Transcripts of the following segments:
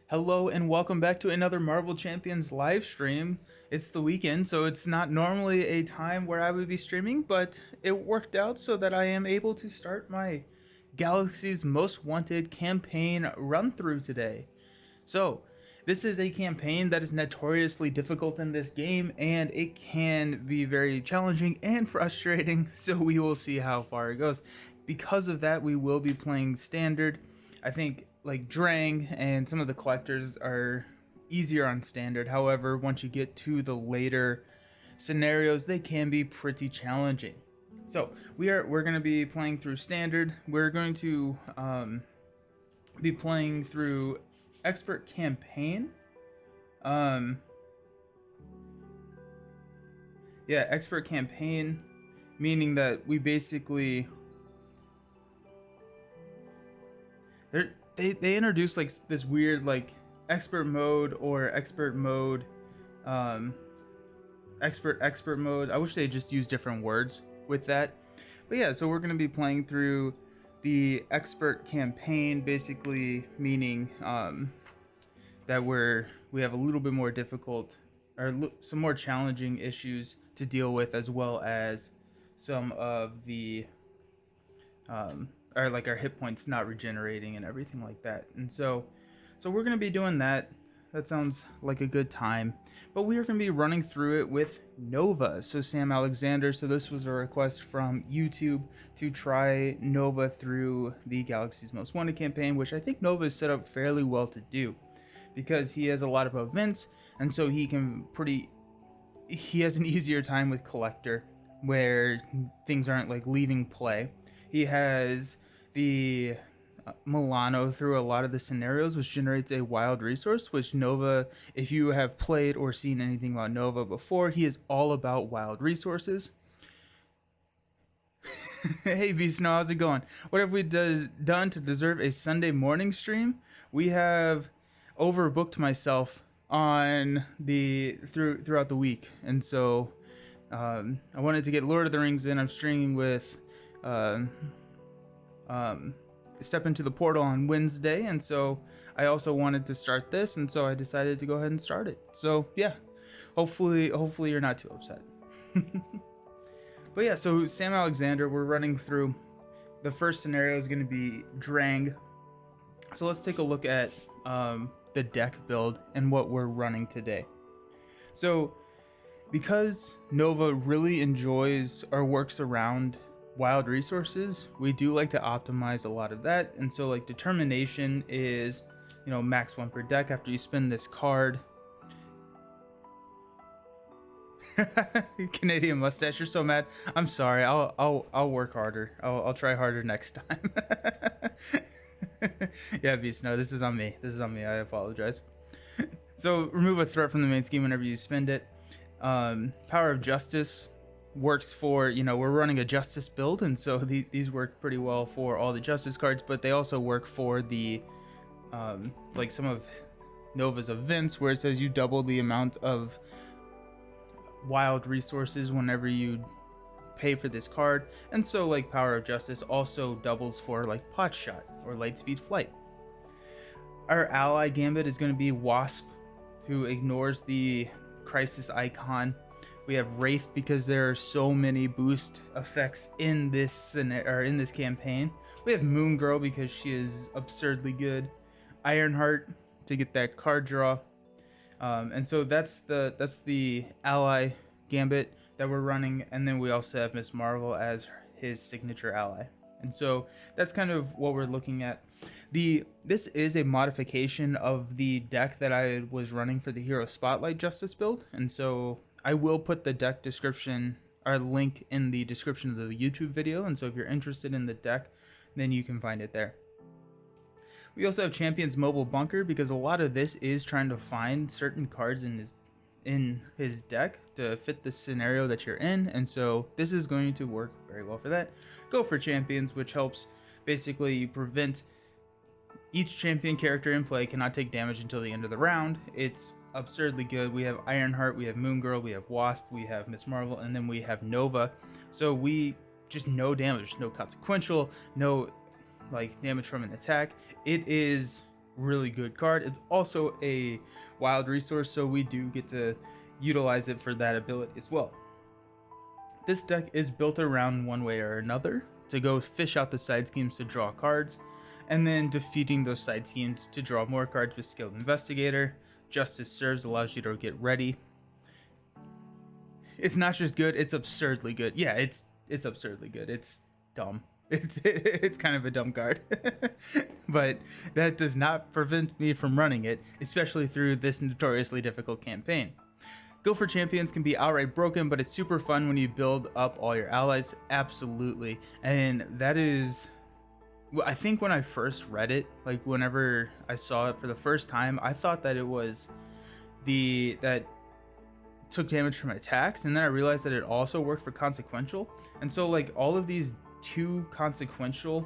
Hello and welcome back to another Marvel Champions live stream. It's the weekend, so it's not normally a time where I would be streaming, but it worked out so that I am able to start my Galaxies Most Wanted campaign run through today. So, this is a campaign that is notoriously difficult in this game, and it can be very challenging and frustrating, so we will see how far it goes. Because of that, we will be playing standard. I think like Drang and some of the collectors are easier on standard. However, once you get to the later scenarios, they can be pretty challenging. So we're going to be playing through standard. We're going to be playing through expert campaign. Yeah, expert campaign, meaning that we basically they introduced like this weird like expert mode or expert mode, expert mode. I wish they just used different words with that. But yeah, so we're gonna be playing through the expert campaign, basically meaning that we have a little bit more difficult or some more challenging issues to deal with, as well as some of the or like our hit points not regenerating and everything like that. And so we're gonna be doing that. That sounds like a good time. But we are gonna be running through it with Nova. So Sam Alexander. So this was a request from YouTube to try Nova through the Galaxies Most Wanted campaign, which I think Nova is set up fairly well to do, because he has a lot of events, and so he has an easier time with collector, where things aren't like leaving play. He has the Milano through a lot of the scenarios, which generates a wild resource, which Nova, if you have played or seen anything about Nova before, he is all about wild resources. Hey Beast, no, how's it going? What have we done to deserve a Sunday morning stream? We have overbooked myself on throughout the week, and so I wanted to get Lord of the Rings in. I'm streaming with Step Into the Portal on Wednesday, and so I also wanted to start this, and so I decided to go ahead and start it. So yeah, hopefully you're not too upset. But yeah, so Sam Alexander, we're running through. The first scenario is going to be Drang. So let's take a look at the deck build and what we're running today. So because Nova really enjoys or works around wild resources, we do like to optimize a lot of that. And so like determination is, max 1 per deck after you spend this card. Canadian mustache, you're so mad. I'm sorry. I'll work harder. I'll try harder next time. Yeah, Beast, no, this is on me. I apologize. So remove a threat from the main scheme whenever you spend it. Power of Justice works for, we're running a Justice build, and so these work pretty well for all the Justice cards, but they also work for the it's like some of Nova's events, where it says you double the amount of wild resources whenever you pay for this card. And so like Power of Justice also doubles for like Pot Shot or Lightspeed Flight. Our ally gambit is going to be Wasp, who ignores the crisis icon. We have Wraith because there are so many boost effects in this scenario, or in this campaign. We have Moon Girl because she is absurdly good. Ironheart to get that card draw. And so that's the ally gambit that we're running, and then we also have Miss Marvel as his signature ally. And so that's kind of what we're looking at. This is a modification of the deck that I was running for the Hero Spotlight Justice build, and so I will put the deck description or link in the description of the YouTube video, and so if you're interested in the deck, then you can find it there. We also have Champion's Mobile Bunker, because a lot of this is trying to find certain cards in his deck to fit the scenario that you're in, and so this is going to work very well for that. Go for Champions, which helps basically prevent each champion character in play cannot take damage until the end of the round. It's absurdly good. We have Ironheart, we have Moon Girl, we have Wasp, we have Miss Marvel, and then we have Nova. So we just no damage, no consequential, no like damage from an attack. It is really good card. It's also a wild resource, so we do get to utilize it for that ability as well. This deck is built around one way or another to go fish out the side schemes to draw cards, and then defeating those side schemes to draw more cards with Skilled Investigator. Justice Serves allows you to get ready. It's not just good, it's absurdly good. Yeah, it's absurdly good. It's dumb. It's kind of a dumb card. But that does not prevent me from running it, especially through this notoriously difficult campaign. Go for Champions can be outright broken, but it's super fun when you build up all your allies. Absolutely. And that is, I think when I first read it, like whenever I saw it for the first time, I thought that it was that took damage from attacks, and then I realized that it also worked for consequential. And so like all of these 2 consequential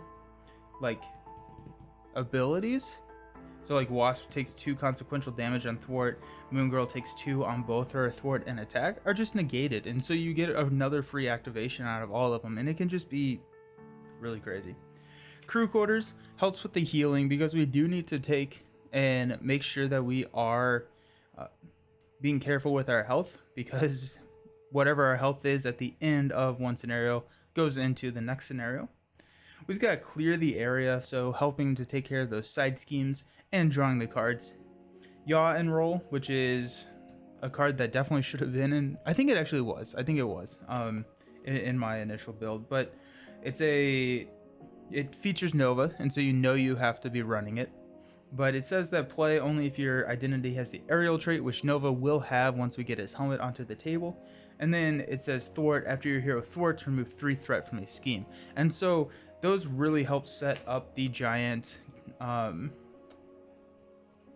like abilities, so like Wasp takes 2 consequential damage on thwart, Moon Girl takes 2 on both her thwart and attack, are just negated, and so you get another free activation out of all of them, and it can just be really crazy. Crew Quarters helps with the healing, because we do need to take and make sure that we are being careful with our health, because whatever our health is at the end of one scenario goes into the next scenario. We've got Clear the Area, so helping to take care of those side schemes and drawing the cards. Yaw and Roll, which is a card that definitely should have been in, I think it actually was, in my initial build, but it features Nova, and so you have to be running it. But it says that play only if your identity has the aerial trait, which Nova will have once we get his helmet onto the table. And then it says thwart, after your hero thwarts, remove 3 threat from a scheme. And so those really help set up the giant, what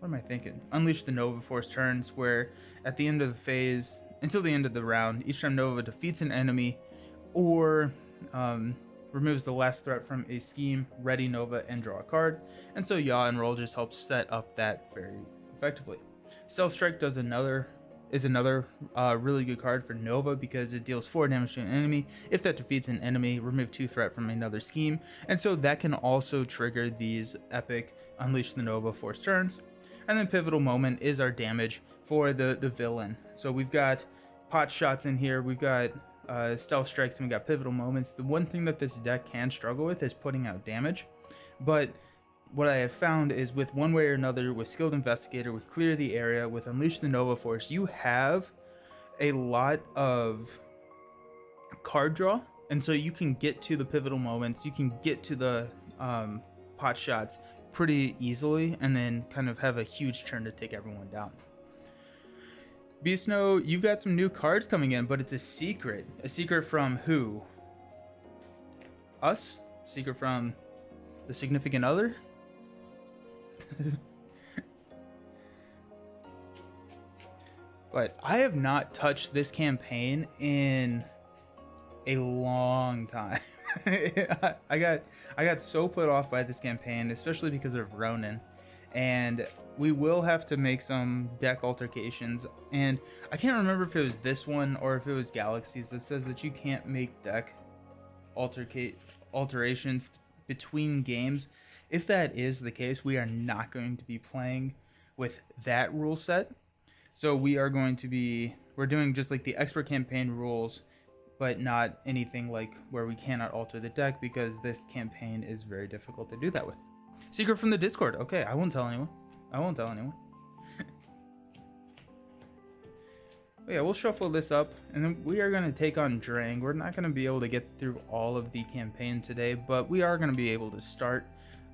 am I thinking? Unleash the Nova Force turns, where at the end of the phase, until the end of the round, each time Nova defeats an enemy or removes the last threat from a scheme, ready Nova and draw a card. And so Yaw and Roll just helps set up that very effectively. Stealth Strike is another really good card for Nova, because it deals 4 damage to an enemy. If that defeats an enemy, remove 2 threat from another scheme. And so that can also trigger these epic Unleash the Nova Force turns. And then Pivotal Moment is our damage for the villain. So we've got pot shots in here, we've got stealth strikes, and we got pivotal moments. The one thing that this deck can struggle with is putting out damage, but what I have found is with one way or another, with Skilled Investigator, with Clear the Area, with Unleash the Nova Force, you have a lot of card draw, and so you can get to the pivotal moments, you can get to the pot shots pretty easily, and then kind of have a huge turn to take everyone down. Beast Snow, you've got some new cards coming in, but it's a secret. A secret from who? Us? Secret from the significant other? But I have not touched this campaign in a long time. I got so put off by this campaign, especially because of Ronin. And we will have to make some deck altercations, and I can't remember if it was this one or if it was Galaxies that says that you can't make deck alterations between games. If that is the case, we are not going to be playing with that rule set. So we're doing just like the expert campaign rules, but not anything like where we cannot alter the deck, because this campaign is very difficult to do that with. Secret from the Discord. Okay, I won't tell anyone. But yeah, we'll shuffle this up, and then we are going to take on Drang. We're not going to be able to get through all of the campaign today, but we are going to be able to start.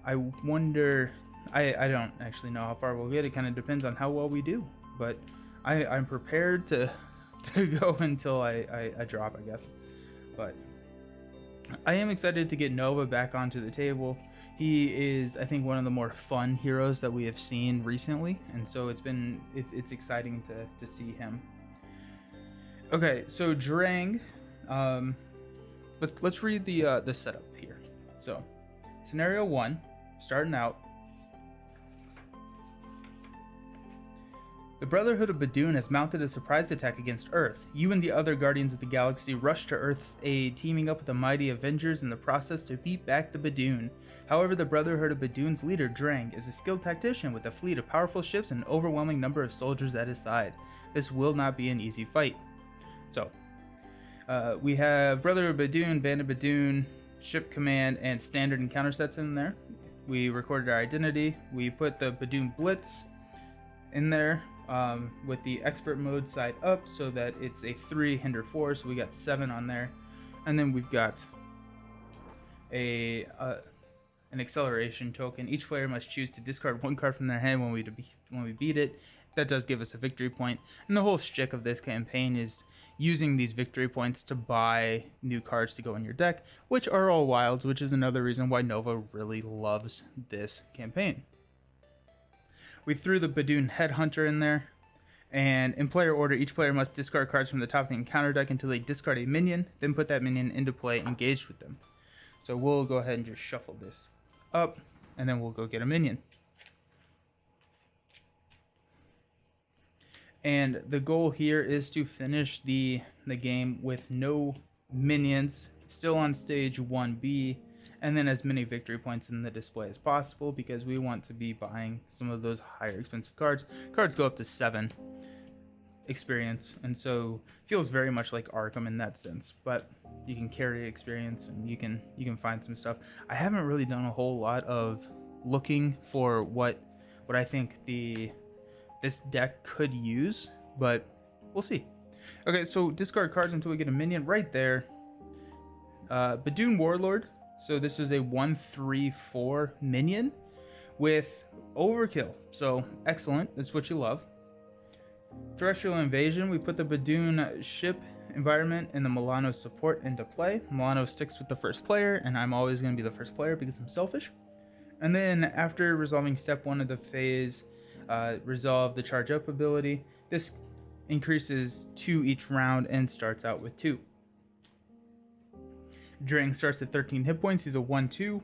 I wonder, I don't actually know how far we'll get. It kind of depends on how well we do, but I'm prepared to go until I drop, I guess. But I am excited to get Nova back onto the table. He is, I think, one of the more fun heroes that we have seen recently, and so it's exciting to see him. Okay, so Drang, let's read the setup here. So, scenario 1, starting out. The Brotherhood of Badoon has mounted a surprise attack against Earth. You and the other Guardians of the Galaxy rush to Earth's aid, teaming up with the mighty Avengers in the process to beat back the Badoon. However, the Brotherhood of Badoon's leader, Drang, is a skilled tactician with a fleet of powerful ships and an overwhelming number of soldiers at his side. This will not be an easy fight. So, we have Brotherhood of Badoon, Bandit Badoon, Ship Command, and Standard encounter sets in there. We recorded our identity. We put the Badoon Blitz in there. With the expert mode side up so that it's a 3 hinder 4, so we got 7 on there, and then we've got an acceleration token. Each player must choose to discard 1 card from their hand when we beat it. That does give us a victory point, and the whole shtick of this campaign is using these victory points to buy new cards to go in your deck, which are all wilds, which is another reason why Nova really loves this campaign. We threw the Badoon Headhunter in there, and in player order, each player must discard cards from the top of the encounter deck until they discard a minion, then put that minion into play engaged with them. So we'll go ahead and just shuffle this up, and then we'll go get a minion. And the goal here is to finish the game with no minions, still on stage 1B, and then as many victory points in the display as possible, because we want to be buying some of those higher expensive cards. Cards go up to 7 experience, and so feels very much like Arkham in that sense, but you can carry experience and you can find some stuff. I haven't really done a whole lot of looking for what I think this deck could use, but we'll see. Okay, so discard cards until we get a minion right there. Badoon Warlord. So this is a 1/3/4 minion with overkill. So excellent. That's what you love. Terrestrial Invasion. We put the Badoon ship environment and the Milano support into play. Milano sticks with the first player, and I'm always going to be the first player because I'm selfish. And then after resolving step 1 of the phase, resolve the charge up ability. This increases 2 each round and starts out with 2. Drang starts at 13 hit points. He's a 1/2,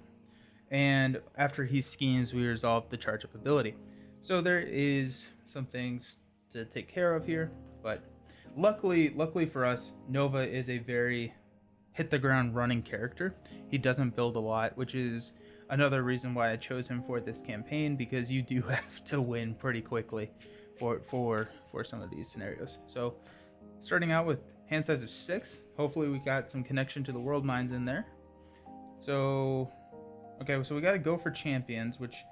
and after he schemes, we resolve the charge up ability. So there is some things to take care of here, but luckily for us, Nova is a very hit the ground running character. He doesn't build a lot, which is another reason why I chose him for this campaign, because you do have to win pretty quickly for some of these scenarios. So starting out with hand size of 6, hopefully we got some connection to the world mines in there. So okay, so we got to go for champions, which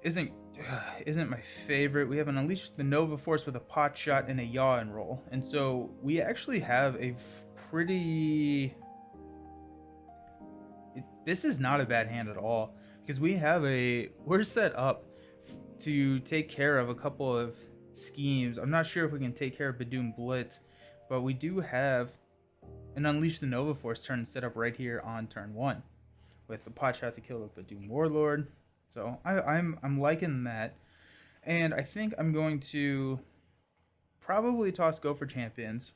isn't my favorite. We have an Unleash the Nova Force with a pot shot and a yaw and roll, and so we actually have a pretty this is not a bad hand at all, because we're set up to take care of a couple of schemes. I'm not sure if we can take care of Badoon Blitz, but we do have an Unleash the Nova Force turn set up right here on turn 1 with the pot shot to kill the Badoon Warlord. So I'm liking that, and I think I'm going to probably toss Go for Champions,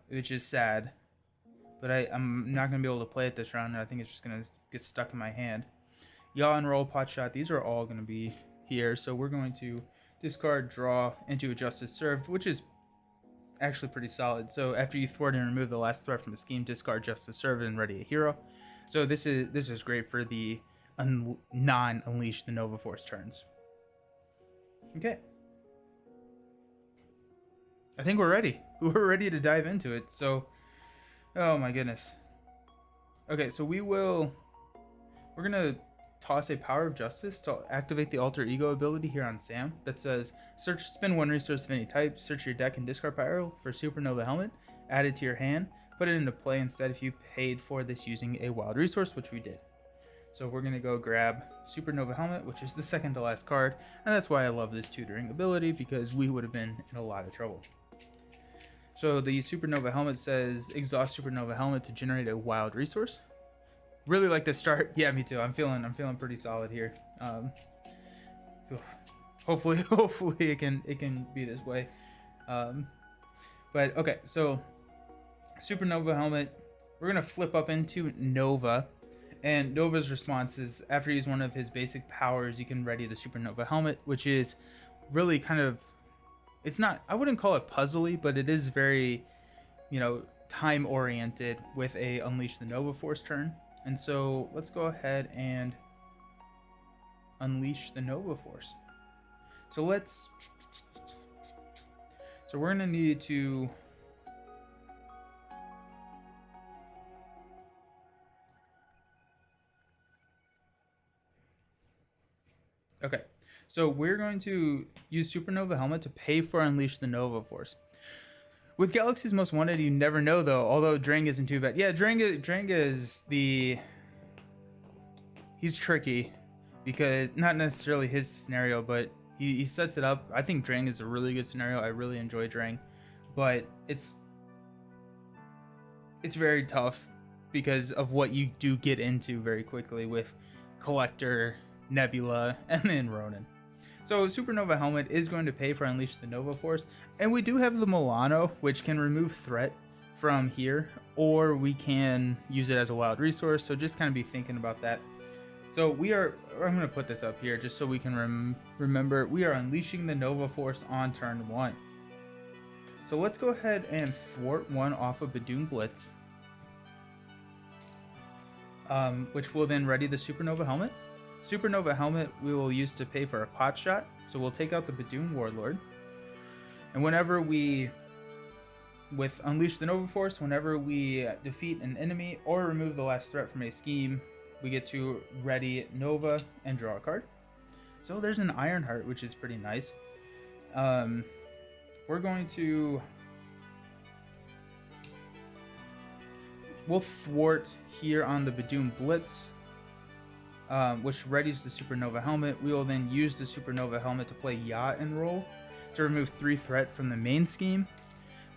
which is sad, but I'm not going to be able to play it this round, and I think it's just going to get stuck in my hand. Yaw and Roll, Pot Shot, these are all going to be here, so we're going to discard, draw, into a Justice Served, which is actually pretty solid. So after you thwart and remove the last threat from a scheme, discard Justice Served and ready a hero. So this is great for the non-Unleash the Nova Force turns. Okay. I think we're ready. We're ready to dive into it. So, oh my goodness. Okay, so we're gonna toss a Power of Justice to activate the Alter Ego ability here on Sam that says, spend 1 resource of any type, search your deck and discard Pyro for Supernova Helmet, add it to your hand, put it into play instead if you paid for this using a wild resource, which we did. So we're going to go grab Supernova Helmet, which is the second to last card, and that's why I love this tutoring ability, because we would have been in a lot of trouble. So the Supernova Helmet says, exhaust Supernova Helmet to generate a wild resource. Really like the start. Yeah, me too. I'm feeling pretty solid here. Hopefully it can be this way. But okay, so Supernova Helmet, we're gonna flip up into Nova, and Nova's response is after you use one of his basic powers, you can ready the Supernova Helmet, which is really kind of, it's not, I wouldn't call it puzzly, but it is very, time oriented with a Unleash the Nova Force turn. And so let's go ahead and unleash the Nova Force. So we're gonna need to okay. So we're going to use Supernova Helmet to pay for Unleash the Nova Force. With Galaxies Most Wanted, you never know though. Although Drang isn't too bad. Yeah, Drang is he's tricky because not necessarily his scenario, but he sets it up. I think Drang is a really good scenario. I really enjoy Drang, but it's very tough because of what you do get into very quickly with Collector, Nebula, and then Ronin. So Supernova Helmet is going to pay for Unleash the Nova Force, and we do have the Milano, which can remove threat from here, or we can use it as a wild resource, so just kind of be thinking about that. So I'm going to put this up here just so we can remember, we are unleashing the Nova Force on turn 1. So let's go ahead and thwart one off of Badoon Blitz, which will then ready the Supernova Helmet. Supernova Helmet we will use to pay for a pot shot, so we'll take out the Badoon Warlord. And whenever with Unleash the Nova Force, whenever we defeat an enemy or remove the last threat from a scheme, we get to ready Nova and draw a card. So there's an Ironheart, which is pretty nice. We'll thwart here on the Badoon Blitz, which readies the Supernova Helmet. We will then use the Supernova Helmet to play Yacht and roll to remove 3 threat from the main scheme,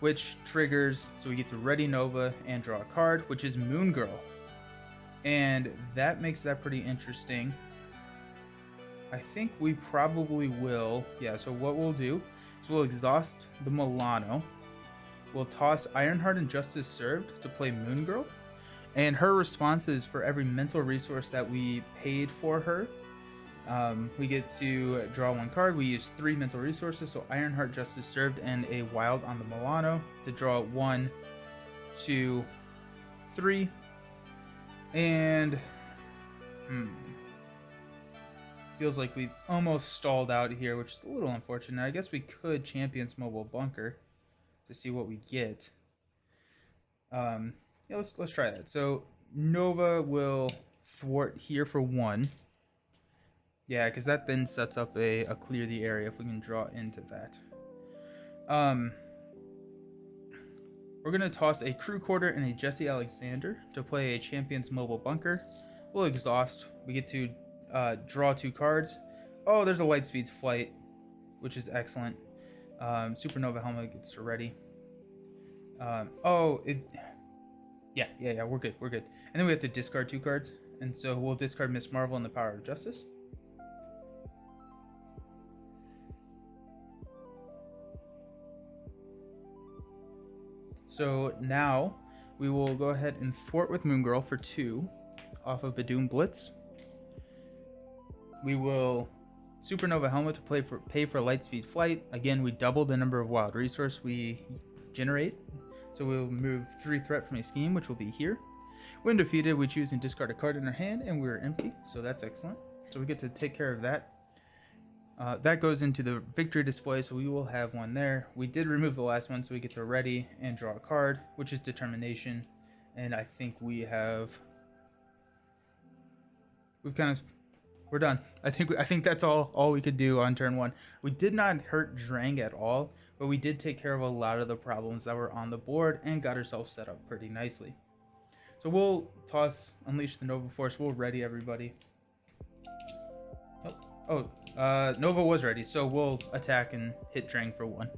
which triggers, so we get to ready Nova and draw a card, which is Moon Girl. And that makes that pretty interesting. I think we probably will, yeah, so what we'll do is we'll exhaust the Milano. We'll toss Ironheart and Justice Served to play Moon Girl. And her response is for every mental resource that we paid for her, we get to draw 1 card. We use 3 mental resources, so Ironheart, Justice Served, and a Wild on the Milano to draw 1, 2, 3. And feels like we've almost stalled out here, which is a little unfortunate. I guess we could Champion's Mobile Bunker to see what we get. Yeah, let's try that. So Nova will thwart here for 1. Yeah, because that then sets up a clear the area if we can draw into that. We're going to toss a Crew Quarter and a Jesse Alexander to play a Champion's Mobile Bunker. We'll exhaust. We get to draw 2 cards. Oh, there's a Lightspeed's Flight, which is excellent. Supernova Helmet gets to ready. Yeah, we're good. And then we have to discard 2 cards. And so we'll discard Miss Marvel and the Power of Justice. So now we will go ahead and thwart with Moon Girl for 2 off of Badoon Blitz. We will Supernova Helmet to pay for Lightspeed Flight. Again, we double the number of wild resource we generate. So we'll move 3 threat from a scheme, which will be here. When defeated, we choose and discard a card in our hand, and we're empty. So that's excellent. So we get to take care of that. That goes into the victory display, so we will have 1 there. We did remove the last one, so we get to ready and draw a card, which is Determination. And I think we're done. I think that's all we could do on turn 1. We did not hurt Drang at all, but we did take care of a lot of the problems that were on the board and got ourselves set up pretty nicely. So we'll toss Unleash the Nova Force. We'll ready everybody. Nova was ready, so we'll attack and hit Drang for 1.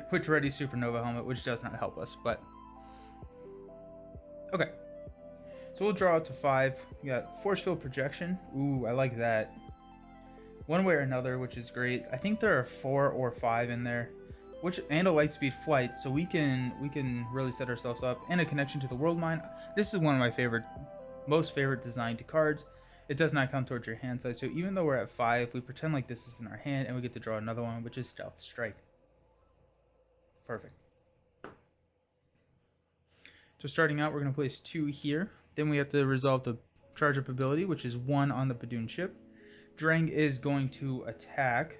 Which ready Supernova Helmet, which does not help us, but okay. So we'll draw out to 5. We got Force Field Projection. Ooh, I like that. One way or another, which is great. I think there are 4 or 5 in there, and a Lightspeed Flight, so we can really set ourselves up. And a connection to the World Mine. This is one of my most favorite designed cards. it does not count towards your hand size. So even though we're at 5, we pretend like this is in our hand, and we get to draw another one, which is Stealth Strike. Perfect. So starting out, we're going to place 2 here. Then we have to resolve the charge up ability, which is 1 on the Badoon ship. Drang is going to attack.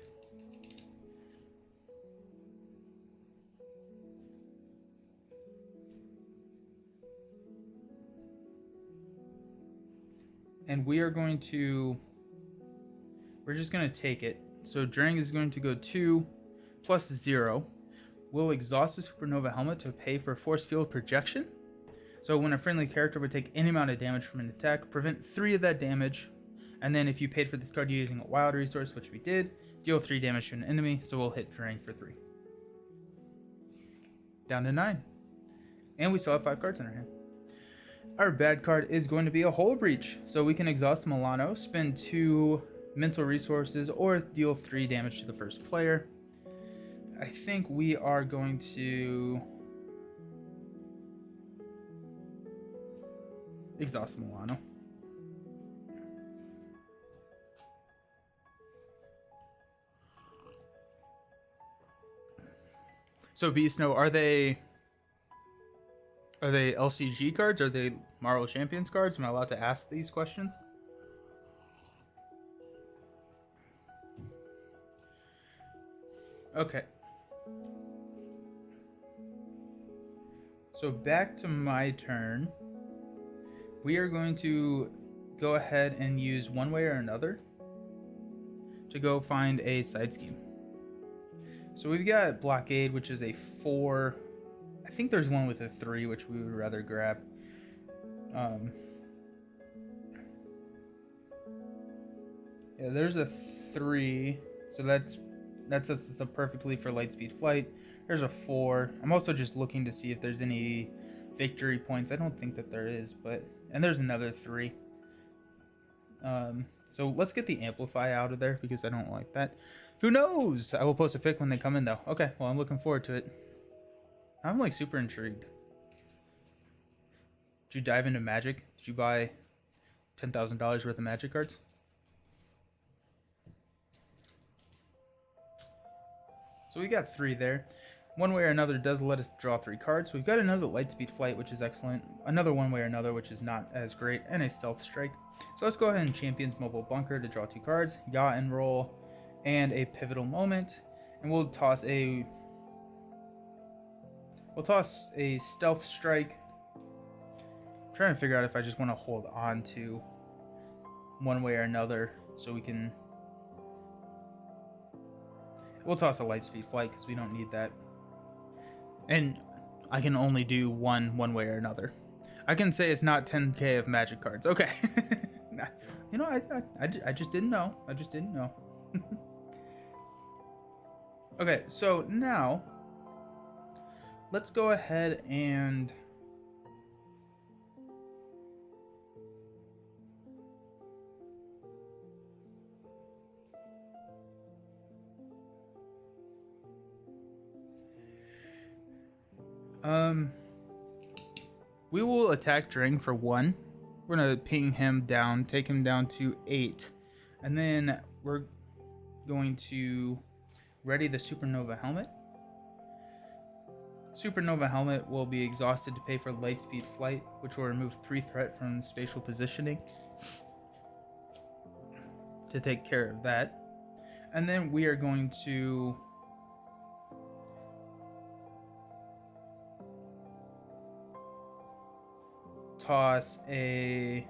And we are going to, we're just going to take it. So Drang is going to go 2 plus 0. We'll exhaust the Supernova Helmet to pay for Force Field Projection. So when a friendly character would take any amount of damage from an attack, prevent 3 of that damage. And then if you paid for this card using a wild resource, which we did, deal 3 damage to an enemy. So we'll hit Drang for 3. Down to 9. And we still have 5 cards in our hand. Our bad card is going to be a Hull Breach. So we can exhaust Milano, spend 2 mental resources, or deal 3 damage to the first player. I think we are going to exhaust Milano. So Beast Snow, are they LCG cards? Are they Marvel Champions cards? Am I allowed to ask these questions? Okay. So back to my turn. We are going to go ahead and use one way or another to go find a side scheme. So we've got Blockade, which is a 4. I think there's one with a 3, which we would rather grab. Yeah, there's a 3. So that sets us up perfectly for Lightspeed Flight. There's a 4. I'm also just looking to see if there's any victory points. I don't think that there is, but... And there's another 3. So let's get the Amplify out of there, because I don't like that. Who knows? I will post a pic when they come in, though. Okay, well, I'm looking forward to it. I'm, like, super intrigued. Did you dive into Magic? Did you buy $10,000 worth of Magic cards? So we got 3 there. One way or another does let us draw 3 cards. We've got another Lightspeed Flight, which is excellent. Another one way or another, which is not as great. And a Stealth Strike. So let's go ahead and Champion's Mobile Bunker to draw 2 cards. Yaw and Roll. And a Pivotal Moment. And we'll toss a Stealth Strike. I'm trying to figure out if I just want to hold on to one way or another so we can... We'll toss a Lightspeed Flight because we don't need that. And I can only do one way or another. I can say it's not 10k of Magic cards. Okay. You know, I just didn't know. I just didn't know. Okay, so now let's go ahead and we will attack Drang for 1. We're gonna ping him down, take him down to 8, and then we're going to ready the Supernova Helmet. Supernova Helmet will be exhausted to pay for Lightspeed Flight, which will remove 3 threat from spatial positioning to take care of that. And then we are going to toss a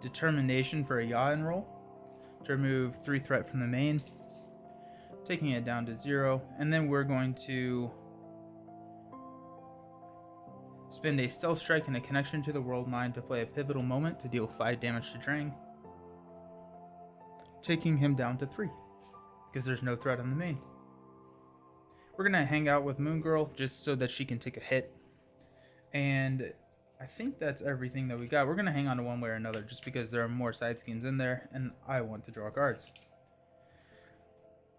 Determination for a Yaw and Roll to remove 3 threat from the main, taking it down to 0. And then we're going to spend a Stealth Strike and a Connection to the World Mind to play a Pivotal Moment to deal 5 damage to Drang, taking him down to 3 because there's no threat on the main. We're going to hang out with Moon Girl just so that she can take a hit. And I think that's everything that we got. We're going to hang on to one way or another just because there are more side schemes in there and I want to draw cards.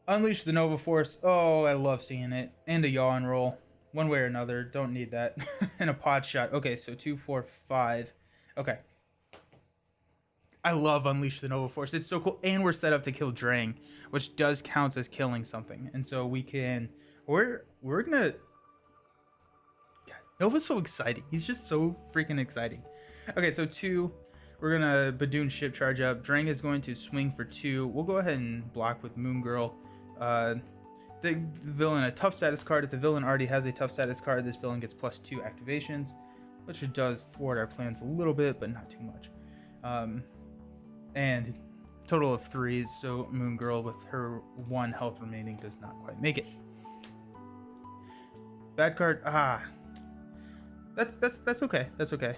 Unleash the Nova Force. Oh, I love seeing it. And a Yaw and Roll. One way or another. Don't need that. And a Pod Shot. Okay, so 2, 4, 5. Okay. I love Unleash the Nova Force. It's so cool. And we're set up to kill Drang, which does count as killing something. And so we can... We're gonna... God, Nova's so exciting. He's just so freaking exciting. Okay, so 2. We're gonna Badoon ship charge up. Drang is going to swing for 2. We'll go ahead and block with Moon Girl. The villain a tough status card. If the villain already has a tough status card, this villain gets +2 activations, which it does thwart our plans a little bit, but not too much. And total of 3s, so Moon Girl with her 1 health remaining does not quite make it. Bad card. That's okay. That's okay.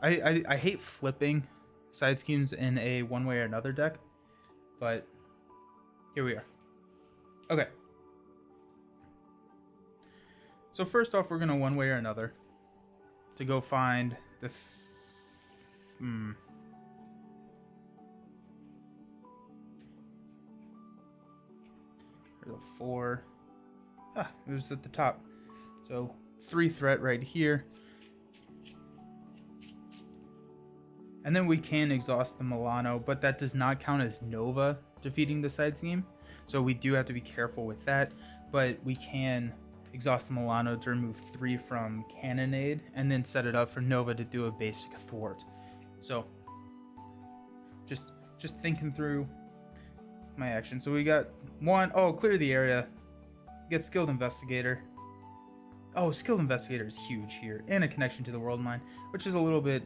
I hate flipping side schemes in a one way or another deck, but here we are. Okay. So first off, we're gonna one way or another to go find the the 4. It was at the top. So 3 threat right here. And then we can exhaust the Milano, but that does not count as Nova defeating the side scheme. So we do have to be careful with that. But we can exhaust the Milano to remove 3 from Cannonade and then set it up for Nova to do a basic thwart. So just thinking through my action. So we got 1. Oh, clear the area. Get Skilled Investigator. Oh, Skilled Investigator is huge here. And a connection to the World Mine, which is a little bit...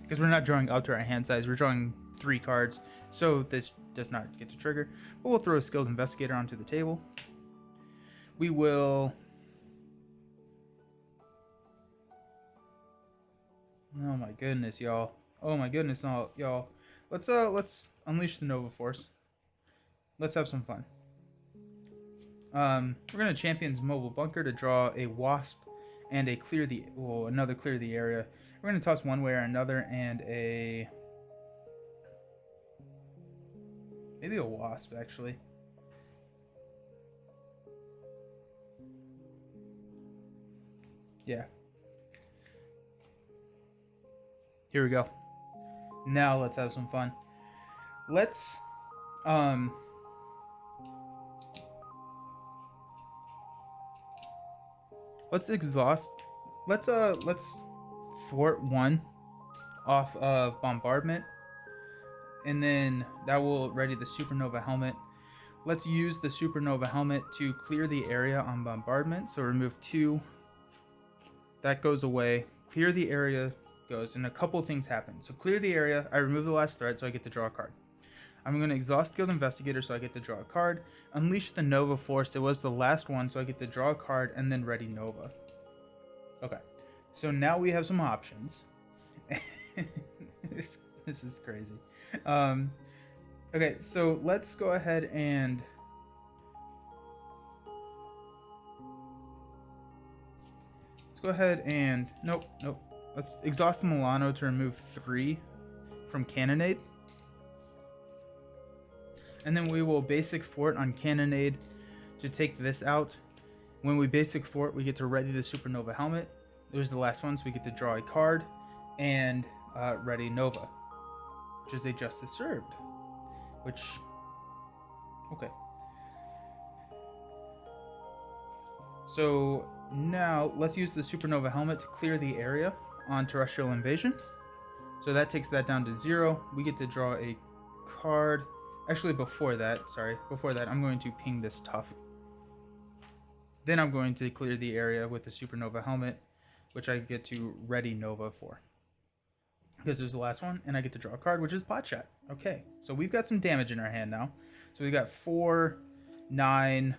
Because we're not drawing up to our hand size. We're drawing 3 cards. So this does not get to trigger. But we'll throw a Skilled Investigator onto the table. We will... Oh my goodness, y'all. Oh my goodness, y'all. Let's unleash the Nova Force. Let's have some fun. We're gonna Champion's Mobile Bunker to draw a Wasp and a clear the another clear the area. We're gonna toss one way or another and a maybe a Wasp actually. Yeah. Here we go. Now let's have some fun. Let's exhaust. Let's thwart 1 off of Bombardment, and then that will ready the Supernova Helmet. Let's use the Supernova Helmet to clear the area on Bombardment. So remove 2. That goes away. Clear the area goes, and a couple things happen. So clear the area. I remove the last threat, so I get to draw a card. I'm going to exhaust Skilled Investigator, so I get to draw a card. Unleash the Nova Force. It was the last one, so I get to draw a card and then ready Nova. Okay. So now we have some options. This is crazy. Okay, so let's go ahead and... Nope. Let's exhaust the Milano to remove 3 from Cannonade. And then we will basic thwart on Cannonade to take this out. When we basic thwart, we get to ready the Supernova Helmet. There's the last one, so we get to draw a card and ready Nova, which is a Justice Served. Which, okay. So now let's use the Supernova Helmet to clear the area on Terrestrial Invasion. So that takes that down to 0. We get to draw a card. Actually, before that, I'm going to ping this Tough. Then I'm going to clear the area with the Supernova Helmet, which I get to ready Nova for. Because there's the last one, and I get to draw a card, which is Potshot. Okay, so we've got some damage in our hand now. So we got 4, 9,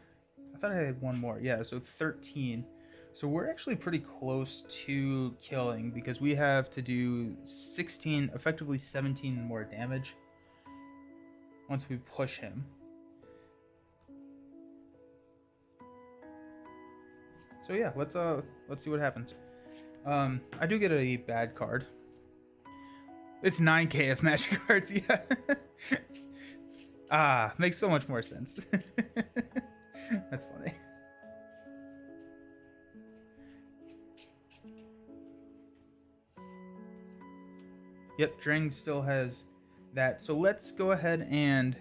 I thought I had 1 more. Yeah, so 13. So we're actually pretty close to killing because we have to do 16, effectively 17 more damage once we push him. So yeah, let's see what happens. I do get a bad card. It's 9k of magic cards, yeah. Makes so much more sense. That's funny. Yep, Drang still has that. So let's go ahead and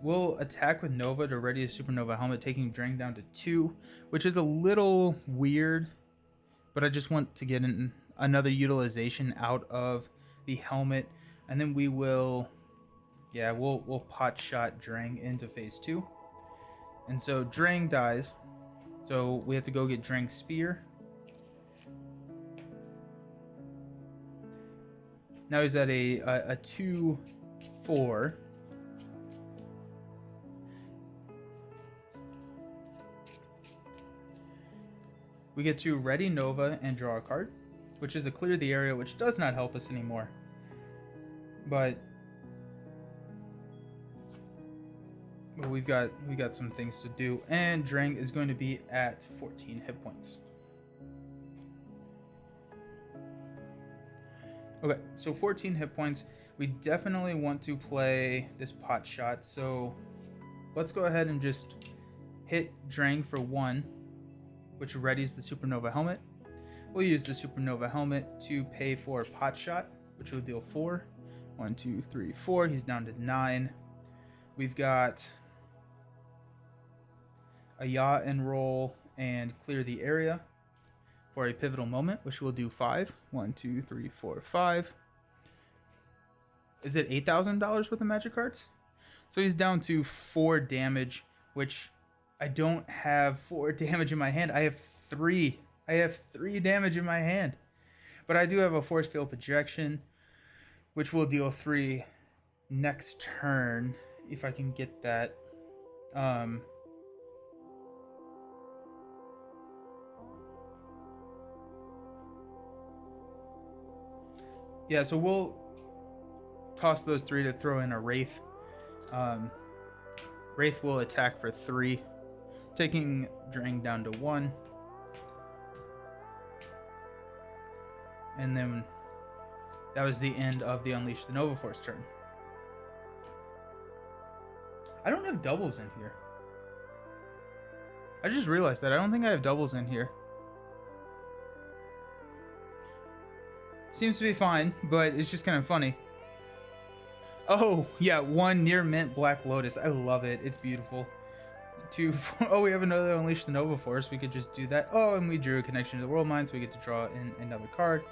we'll attack with Nova to ready a Supernova helmet, taking Drang down to 2, which is a little weird, but I just want to get another utilization out of the helmet, and then we will, yeah, we'll pot shot Drang into phase 2, and so Drang dies, so we have to go get Drang's spear. Now he's at a 2-4. We get to ready Nova and draw a card, which is a clear the area, which does not help us anymore. But we've got some things to do, and Drang is going to be at 14 hit points. Okay, so 14 hit points. We definitely want to play this pot shot, so let's go ahead and just hit Drang for 1, which readies the Supernova helmet. We'll use the Supernova helmet to pay for pot shot, which will deal 4. 1, 2, 3, 4. He's down to 9. We've got a yaw and roll and clear the area for a pivotal moment, which will do 5. 1, 2, 3, 4, 5. Is it $8,000 worth of magic cards? So he's down to 4 damage, which I don't have 4 damage in my hand. I have 3. I have 3 damage in my hand. But I do have a force field projection, which will deal 3 next turn, if I can get that. Yeah, so we'll toss those 3 to throw in a Wraith. Wraith will attack for 3, taking Drang down to 1. And then that was the end of the Unleash the Nova Force turn. I don't have doubles in here. I just realized that. I don't think I have doubles in here. Seems to be fine, but it's just kind of funny. Oh, yeah, 1 near mint Black Lotus. I love it. It's beautiful. 2, 4. Oh, we have another Unleash the Nova Force. We could just do that. Oh, and we drew a connection to the World Mind, so we get to draw in another card.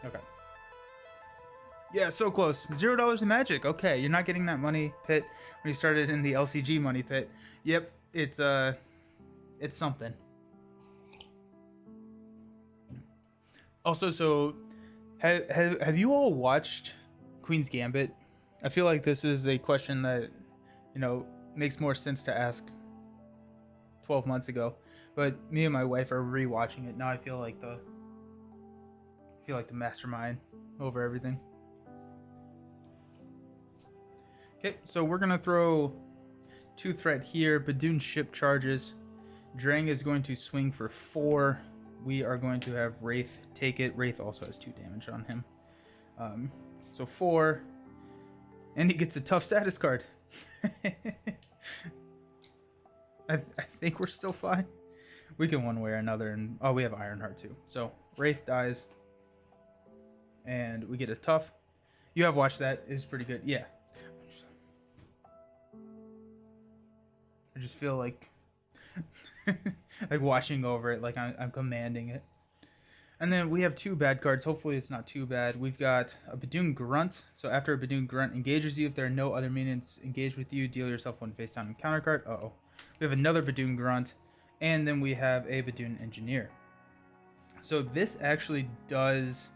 Okay. Yeah, so close. $0 in magic. Okay, you're not getting that money pit when you started in the LCG money pit. Yep, it's something. Also, so have you all watched Queen's Gambit? I feel like this is a question that, you know, makes more sense to ask 12 months ago. But me and my wife are rewatching it now. I feel like the mastermind over everything. Okay, so we're gonna throw 2 threat here. Badoon ship charges. Drang is going to swing for 4. We are going to have Wraith take it. Wraith also has 2 damage on him. So 4. And he gets a tough status card. I think we're still fine. We can one way or another. And oh, we have Ironheart too. So Wraith dies. And we get a tough. You have watched that. It's pretty good. Yeah. I just feel like like watching over it, like I'm commanding it. And then we have 2 bad cards. Hopefully it's not too bad. We've got a Badoon Grunt. So after a Badoon Grunt engages you, if there are no other minions engaged with you, deal yourself 1 face down encounter card. Uh-oh. We have another Badoon Grunt. And then we have a Badoon Engineer. So this actually does...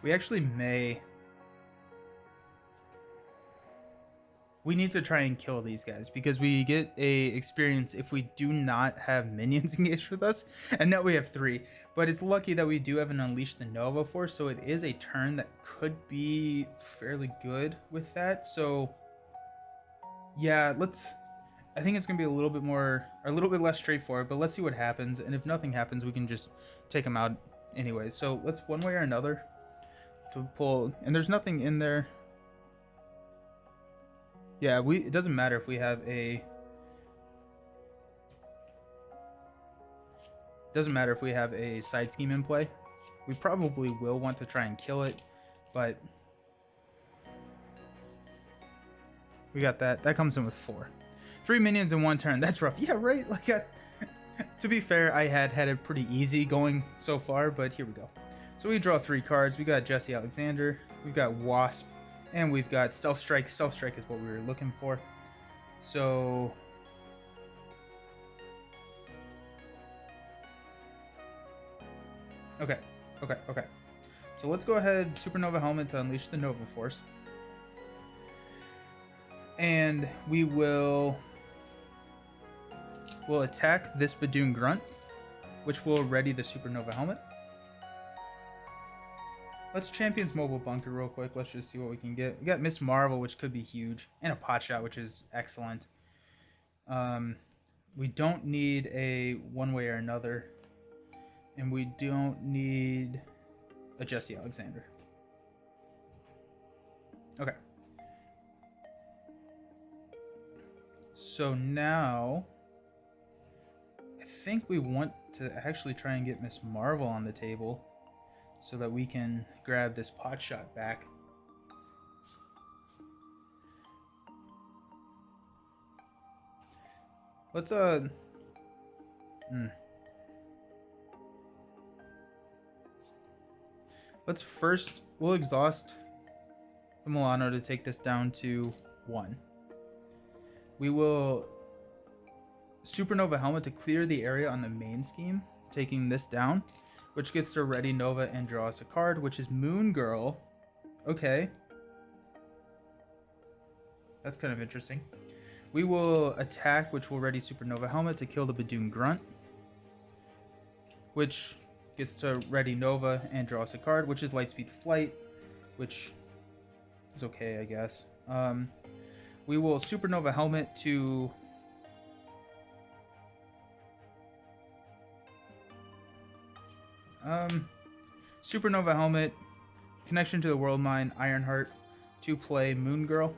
We actually may... We need to try and kill these guys because we get a experience if we do not have minions engaged with us. And now we have 3. But it's lucky that we do have an Unleash the Nova Force, so it is a turn that could be fairly good with that. So yeah, I think it's gonna be a little bit less straightforward, but let's see what happens. And if nothing happens, we can just take them out anyways. So let's one way or another to pull, and there's nothing in there. Yeah, it doesn't matter if we have a... Doesn't matter if we have a side scheme in play. We probably will want to try and kill it, but we got that. That comes in with 4. 3 minions in 1 turn. That's rough. Yeah, right? Like, to be fair, I had it pretty easy going so far, but here we go. So we draw 3 cards. We got Jesse Alexander, we've got Wasp, and we've got Stealth Strike. Stealth Strike is what we were looking for. So... Okay. So let's go ahead, Supernova Helmet to unleash the Nova Force. And we'll attack this Badoon Grunt, which will ready the Supernova Helmet. Let's Champion's Mobile Bunker real quick. Let's just see what we can get. We got Miss Marvel, which could be huge, and a Pot Shot, which is excellent. We don't need a one way or another, and we don't need a Jesse Alexander. Okay. So now, I think we want to actually try and get Miss Marvel on the table so that we can grab this Pot Shot back. Let's, Let's first, we'll exhaust the Milano to take this down to 1. We will Supernova Helmet to clear the area on the main scheme, taking this down, which gets to ready Nova and draw us a card, which is Moon Girl. Okay. That's kind of interesting. We will attack, which will ready Supernova Helmet to kill the Badoon Grunt, which gets to ready Nova and draw us a card, which is Lightspeed Flight, which is okay, I guess. We will Supernova Helmet to Supernova Helmet, Connection to the World Mine, Ironheart to play Moon Girl.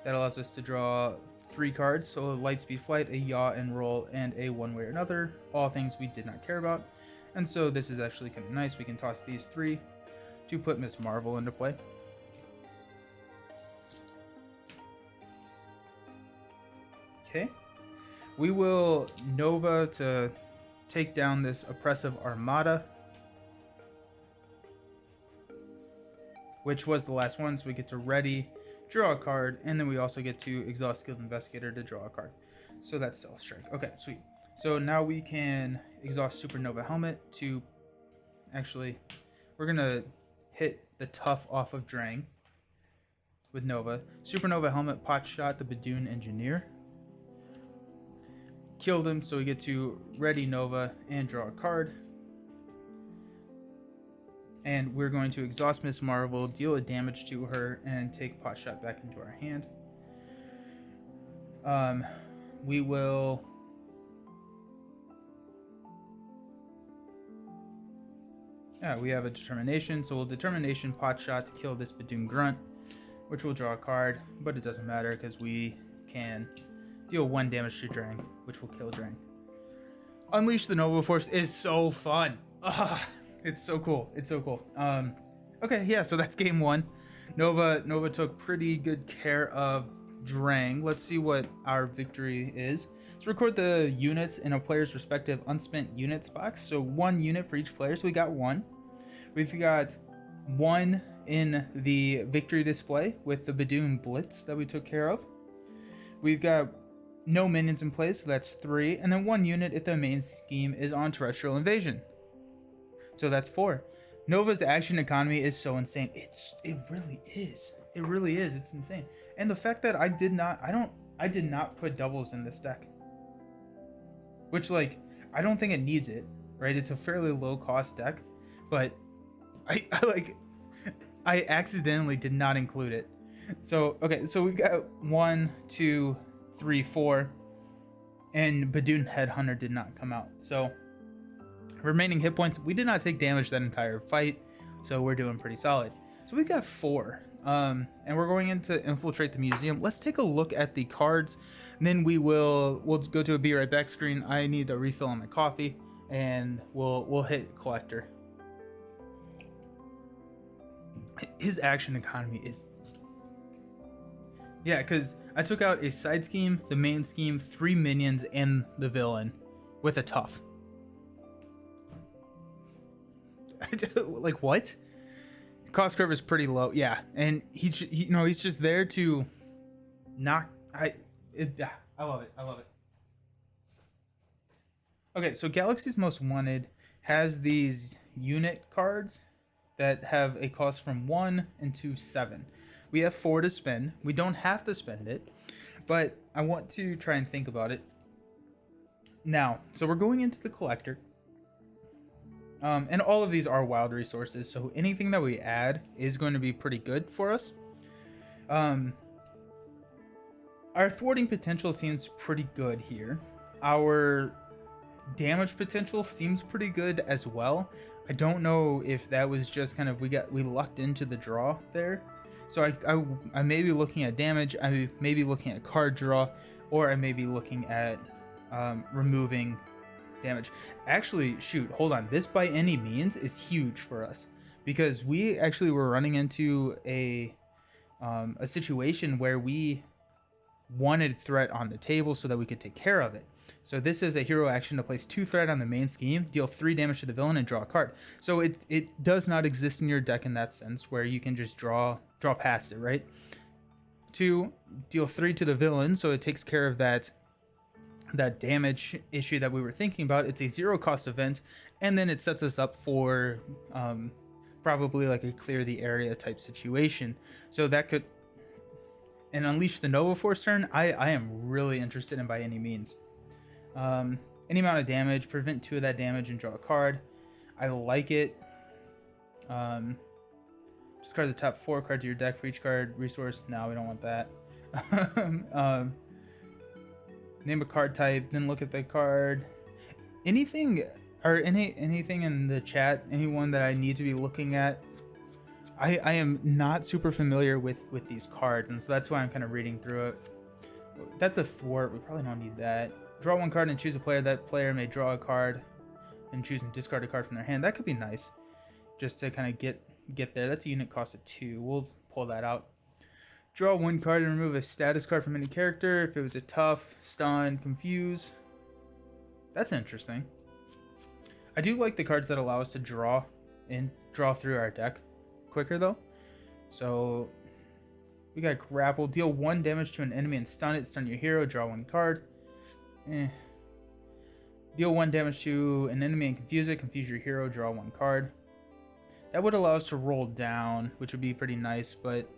That allows us to draw 3 cards, so Lightspeed Flight, a Yaw and Roll, and a One Way or Another, all things we did not care about. And so this is actually kind of nice. We can toss these 3 to put Miss Marvel into play. Okay. We will Nova to take down this Oppressive Armada, which was the last one, so we get to ready, draw a card, and then we also get to exhaust Skilled Investigator to draw a card. So that's Stealth Strike. Okay, sweet. So now we can exhaust Supernova Helmet to... Actually, we're going to hit the Tough off of Drang with Nova. Supernova Helmet, Pot Shot the Badoon Engineer. Killed him, so we get to ready Nova and draw a card. And we're going to exhaust Miss Marvel, deal a damage to her, and take Pot Shot back into our hand. We will... Yeah, we have a Determination, so we'll Determination Pot Shot to kill this Badoon Grunt, which will draw a card, but it doesn't matter because we can deal 1 damage to Drang, which will kill Drang. Unleash the Nova Force is so fun. It's so cool. It's so cool. Okay, yeah, so that's game 1. Nova took pretty good care of Drang. Let's see what our victory is. Let's record the units in a player's respective unspent units box. So 1 unit for each player. So we got 1. We've got 1 in the victory display with the Badoon Blitz that we took care of. We've got no minions in place, so that's 3. And then 1 unit if the main scheme is on Terrestrial Invasion. So that's 4. Nova's action economy is so insane. It really is. It really is. It's insane. And the fact that I did not put doubles in this deck. Which, like, I don't think it needs it, right? It's a fairly low cost deck, but I accidentally did not include it. So, okay, so we've got 1, 2, 3, 4, and Badoon Headhunter did not come out. So, remaining hit points, we did not take damage that entire fight. So we're doing pretty solid. So we got 4. And we're going in to infiltrate the museum. Let's take a look at the cards. And then we'll go to a be right back screen. I need a refill on my coffee, and we'll hit collector. His action economy is, yeah, because I took out a side scheme, the main scheme, 3 minions, and the villain with a tough. Like, what? Cost curve is pretty low, yeah, and he's just there to knock. I love it. I love it. Okay, so Galaxies Most Wanted has these unit cards that have a cost from 1 into 7. We have 4 to spend. We don't have to spend it, but I want to try and think about it now. So we're going into the collector. And all of these are wild resources, so anything that we add is going to be pretty good for us. Our thwarting potential seems pretty good here. Our damage potential seems pretty good as well. I don't know if that was just kind of we lucked into the draw there. So I may be looking at damage, I may be looking at card draw, or I may be looking at removing damage. Actually, shoot, hold on. This by any means is huge for us, because we actually were running into a situation where we wanted threat on the table so that we could take care of it. So this is a hero action to place 2 threat on the main scheme, deal 3 damage to the villain, and draw a card. So it does not exist in your deck in that sense, where you can just draw past it, right? 2, deal 3 to the villain, so it takes care of that damage issue that we were thinking about. It's a 0 cost event, and then it sets us up for probably like a clear the area type situation. So that could, and unleash the Nova Force turn, I am really interested in by any means. Any amount of damage, prevent 2 of that damage and draw a card. I like it. Discard the top 4 cards of your deck for each card resource. No, we don't want that. Name a card type, then look at the card. Anything in the chat, anyone that I need to be looking at? I am not super familiar with these cards, and so that's why I'm kind of reading through it. That's a thwart. We probably don't need that. Draw 1 card and choose a player. That player may draw a card and choose and discard a card from their hand. That could be nice, just to kind of get there. That's a unit cost of 2. We'll pull that out. Draw 1 card and remove a status card from any character. If it was a tough, stun, confuse. That's interesting. I do like the cards that allow us to draw through our deck quicker though. So we got grapple. Deal 1 damage to an enemy and stun it. Stun your hero. Draw 1 card. Deal 1 damage to an enemy and confuse it. Confuse your hero. Draw 1 card. That would allow us to roll down, which would be pretty nice, but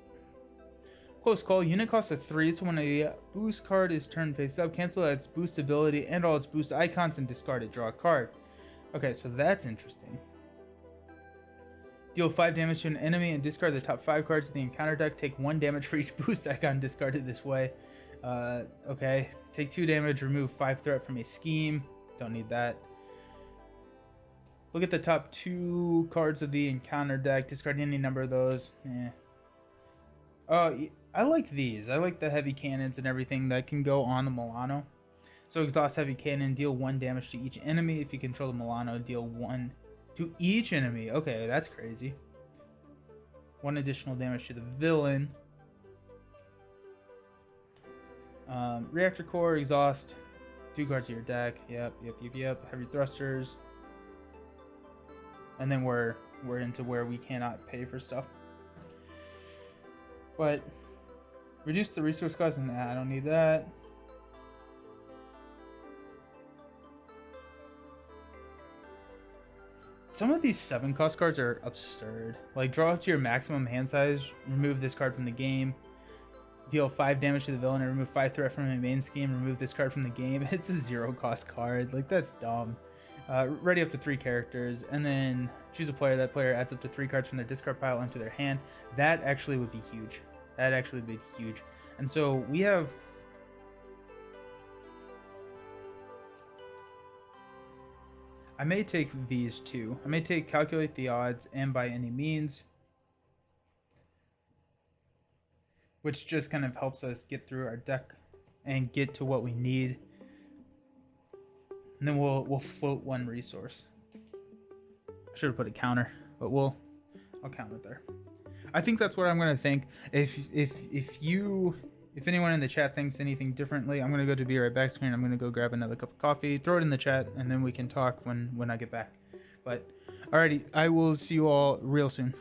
close call. Unit cost of 3, so when a boost card is turned face up, cancel its boost ability and all its boost icons and discard it. Draw a card. Okay, so that's interesting. Deal 5 damage to an enemy and discard the top 5 cards of the encounter deck. Take 1 damage for each boost icon discarded this way. Okay. Take 2 damage, remove 5 threat from a scheme. Don't need that. Look at the top 2 cards of the encounter deck. Discard any number of those. I like these. I like the heavy cannons and everything that can go on the Milano. So exhaust heavy cannon, deal 1 damage to each enemy. If you control the Milano, deal 1 to each enemy. Okay, that's crazy. 1 additional damage to the villain. Reactor core, exhaust 2 cards of your deck. Yep. Heavy thrusters. And then we're into where we cannot pay for stuff. But reduce the resource cost. Nah, I don't need that. Some of these 7 cost cards are absurd. Like, draw up to your maximum hand size, remove this card from the game, deal 5 damage to the villain, and remove 5 threat from a main scheme, remove this card from the game. It's a 0 cost card. Like, that's dumb. Ready up to 3 characters, and then choose a player. That player adds up to 3 cards from their discard pile into their hand. That actually would be huge. That actually would be huge. And so we have... I may take these two. I may take calculate the odds and by any means, which just kind of helps us get through our deck and get to what we need. And then we'll float one resource. I should have put a counter, but I'll count it there. I think that's what I'm gonna think. If anyone in the chat thinks anything differently, I'm gonna go to Be Right Back screen. I'm gonna go grab another cup of coffee, throw it in the chat, and then we can talk when I get back. But alrighty, I will see you all real soon.